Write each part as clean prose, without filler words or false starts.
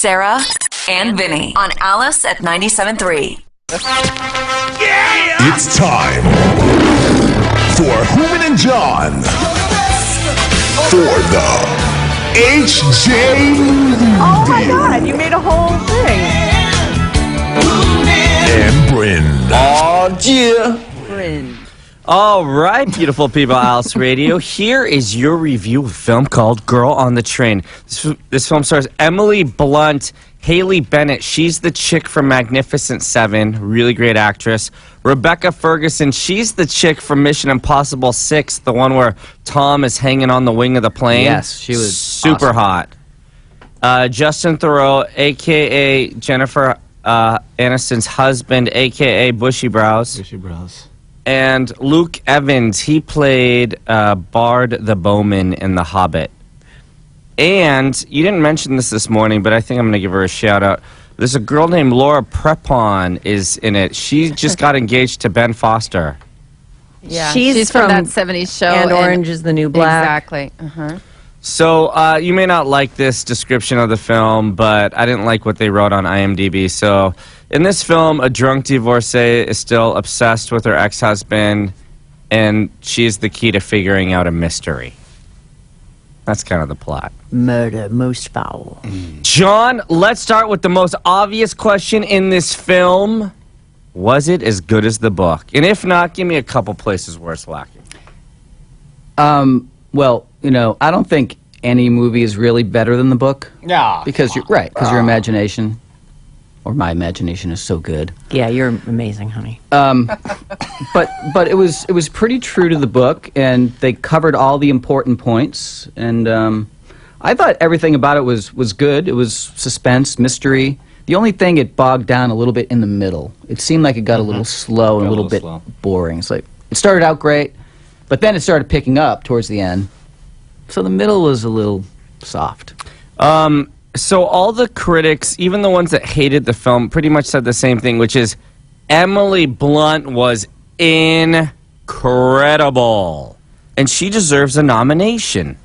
Sarah, and Vinny on Alice at 97.3. It's time for Hooman and John for the HJ Movie. Oh my God, you made a whole thing. And Bryn. Oh, yeah. Bryn. All right, beautiful people, Alice Radio. Here is your review of a film called Girl on the Train. This film stars Emily Blunt, Haley Bennett. She's the chick from Magnificent Seven, really great actress. Rebecca Ferguson, she's the chick from Mission Impossible 6, the one where Tom is hanging on the wing of the plane. Yes, she was super awesome. hot. Justin Theroux, a.k.a. Jennifer Aniston's husband, a.k.a. Bushy Brows. Bushy Brows. And Luke Evans, he played Bard the Bowman in The Hobbit. And you didn't mention this morning, but I think I'm going to give her a shout-out. There's a girl named Laura Prepon is in it. She just got engaged to Ben Foster. Yeah, she's from that 70s show. And Orange is the New Black. Exactly. Uh-huh. So you may not like this description of the film, but I didn't like what they wrote on IMDb. So in this film, a drunk divorcee is still obsessed with her ex-husband, and she's the key to figuring out a mystery. That's kind of the plot. Murder, most foul. John, let's start with the most obvious question in this film. Was it as good as the book? And if not, give me a couple places where it's lacking. Well, you know, I don't think any movie is really better than the book. Yeah. Because you're right, because your imagination, or my imagination, is so good. Yeah, you're amazing, honey. But it was pretty true to the book, and they covered all the important points. And I thought everything about it was good. It was suspense, mystery. The only thing, it bogged down a little bit in the middle. It seemed like it got a little slow and a little bit boring. It's like it started out great, but then it started picking up towards the end. So the middle was a little soft. So all the critics, even the ones that hated the film, pretty much said the same thing, which is Emily Blunt was incredible. And she deserves a nomination.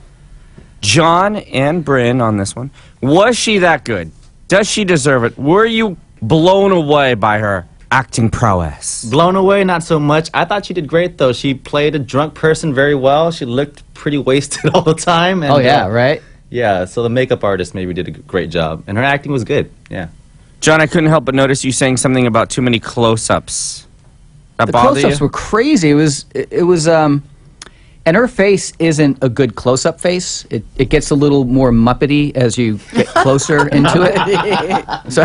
John and Bryn on this one. Was she that good? Does she deserve it? Were you blown away by her acting prowess? Blown away, not so much. I thought she did great, though. She played a drunk person very well. She looked pretty wasted all the time. And, Oh, yeah, right? Yeah, so the makeup artist maybe did a great job. And her acting was good, yeah. John, I couldn't help but notice you saying something about too many close-ups. That The bother close-ups you? were crazy. It was and her face isn't a good close-up face. It gets a little more Muppety as you get closer into it. So,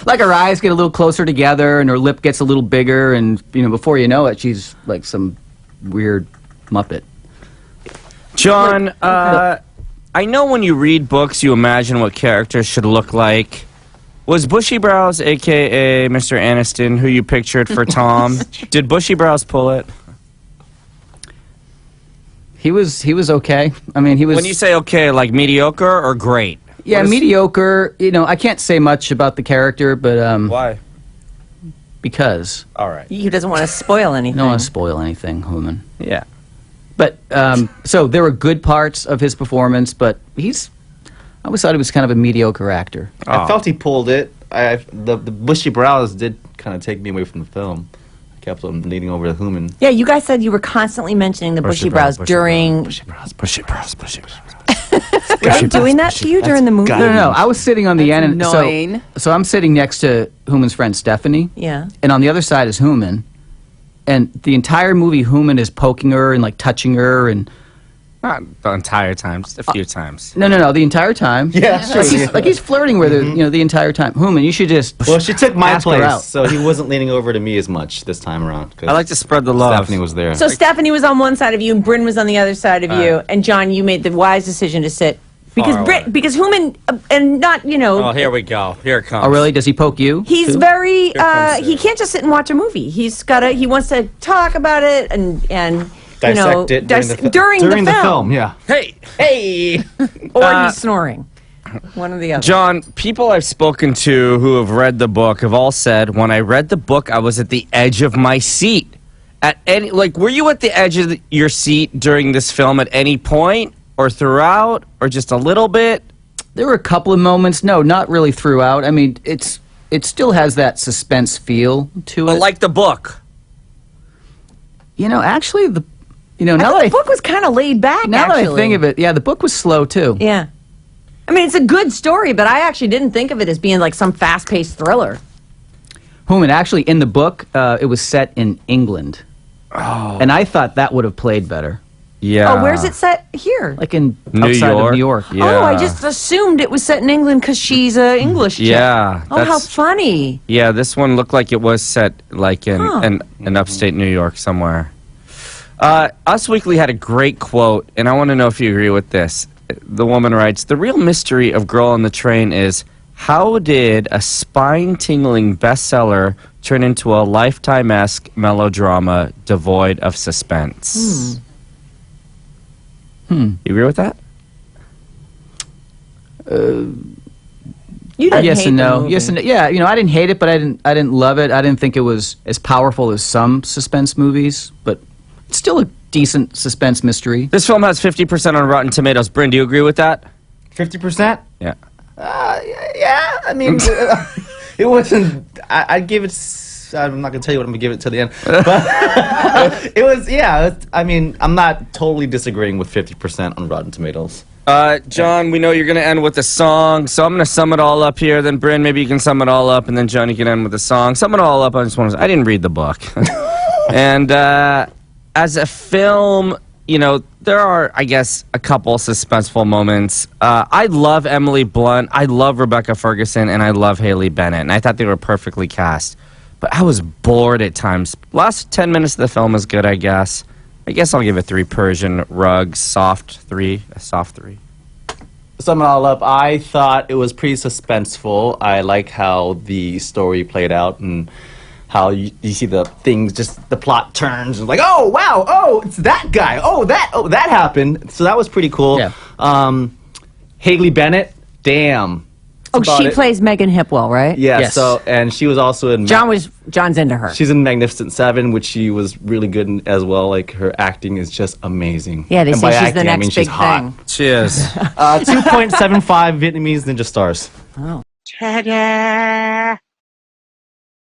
like her eyes get a little closer together, and her lip gets a little bigger, and you know, before you know it, she's like some weird Muppet. John, I know when you read books, you imagine what characters should look like. Was Bushy Brows, a.k.a. Mr. Aniston, who you pictured for Tom, did Bushy Brows pull it? He was okay. I mean, he was. When you say okay, like mediocre or great? Yeah, mediocre. You know, I can't say much about the character, but Why? because All right. He doesn't want to spoil anything. I don't want to spoil anything, Hooman. Yeah. But so there were good parts of his performance, but I always thought he was kind of a mediocre actor. I felt he pulled it. The bushy brows did kind of take me away from the film. I kept on leaning over to Hooman. Yeah, you guys said you were constantly mentioning the bushy brows during... Bushy brows. Were they doing that to you during the movie? No. I was sitting on the end. And annoying. So I'm sitting next to Hooman's friend Stephanie. Yeah. And on the other side is Hooman. And the entire movie, Hooman is poking her and like touching her and... Not the entire time, just a few times. No, the entire time. Yeah, Like he's flirting with her, you know, the entire time. Hooman, you should just... Well, she took my ask her place, out. so he wasn't leaning over to me as much this time around. I like to spread the love. Stephanie was there. So Stephanie was on one side of you, and Bryn was on the other side of you, and John, you made the wise decision to sit because Far away. because Hooman and not Oh, here we go. Here it comes. Oh, really? Does he poke you? he's too? very comes he can't just sit and watch a movie. He wants to talk about it and you know Dissect it during the film. yeah. Hey! Or he's snoring. One or the other. John, people I've spoken to who have read the book have all said, when I read the book, I was at the edge of my seat. Were you at the edge of your seat during this film at any point, or throughout, or just a little bit? There were a couple of moments. No, not really throughout. I mean, it still has that suspense feel to it. But like the book. Actually, now I that thought the book was kind of laid back. now that I actually. think of it, yeah, the book was slow too. Yeah. I mean, it's a good story, but I actually didn't think of it as being like some fast-paced thriller. And actually, in the book, it was set in England, and I thought that would have played better, Yeah. Oh, where's it set here? like in New outside York? of New York. Yeah. Oh, I just assumed it was set in England because she's a English chick. Yeah, Oh, how that's- funny. Yeah, this one looked like it was set like in Huh. in upstate New York somewhere. Us Weekly had a great quote, and I want to know if you agree with this. The woman writes, "The real mystery of Girl on the Train is how did a spine-tingling bestseller turn into a Lifetime-esque melodrama devoid of suspense?" You agree with that? You didn't Yes hate and the no. movie. Yes and no. Yeah, I didn't hate it, but I didn't love it. I didn't think it was as powerful as some suspense movies, but it's still a decent suspense mystery. This film has 50% on Rotten Tomatoes. Bryn, do you agree with that? 50%? Yeah. Yeah, I mean, it wasn't. I'd give it. I'm not gonna tell you what I'm gonna give it to the end, but it was. Yeah, I mean, I'm not totally disagreeing with 50% on Rotten Tomatoes. John, we know you're going to end with a song, so I'm going to sum it all up here. Then, Bryn, maybe you can sum it all up, and then, John, you can end with a song. Sum it all up. I didn't read the book. And as a film, there are, I guess, a couple suspenseful moments. I love Emily Blunt, I love Rebecca Ferguson, and I love Haley Bennett, and I thought they were perfectly cast. But I was bored at times. Last 10 minutes of the film is good, I guess. I guess I'll give it 3 Persian rugs, soft 3. Sum it all up, I thought it was pretty suspenseful. I like how the story played out and how you see the things, just the plot turns and like, oh wow, oh it's that guy, oh that happened. So that was pretty cool. Yeah. Haley Bennett, damn. Oh, That's about she it. plays Megan Hipwell, right? Yeah. Yes. So and she was also in. John's into her. She's in Magnificent Seven, which she was really good in as well. Like her acting is just amazing. Yeah, they And say by she's the acting, I next mean she's big hot. thing. Cheers. 2.75 Vietnamese Ninja Stars. Oh. Ta-da!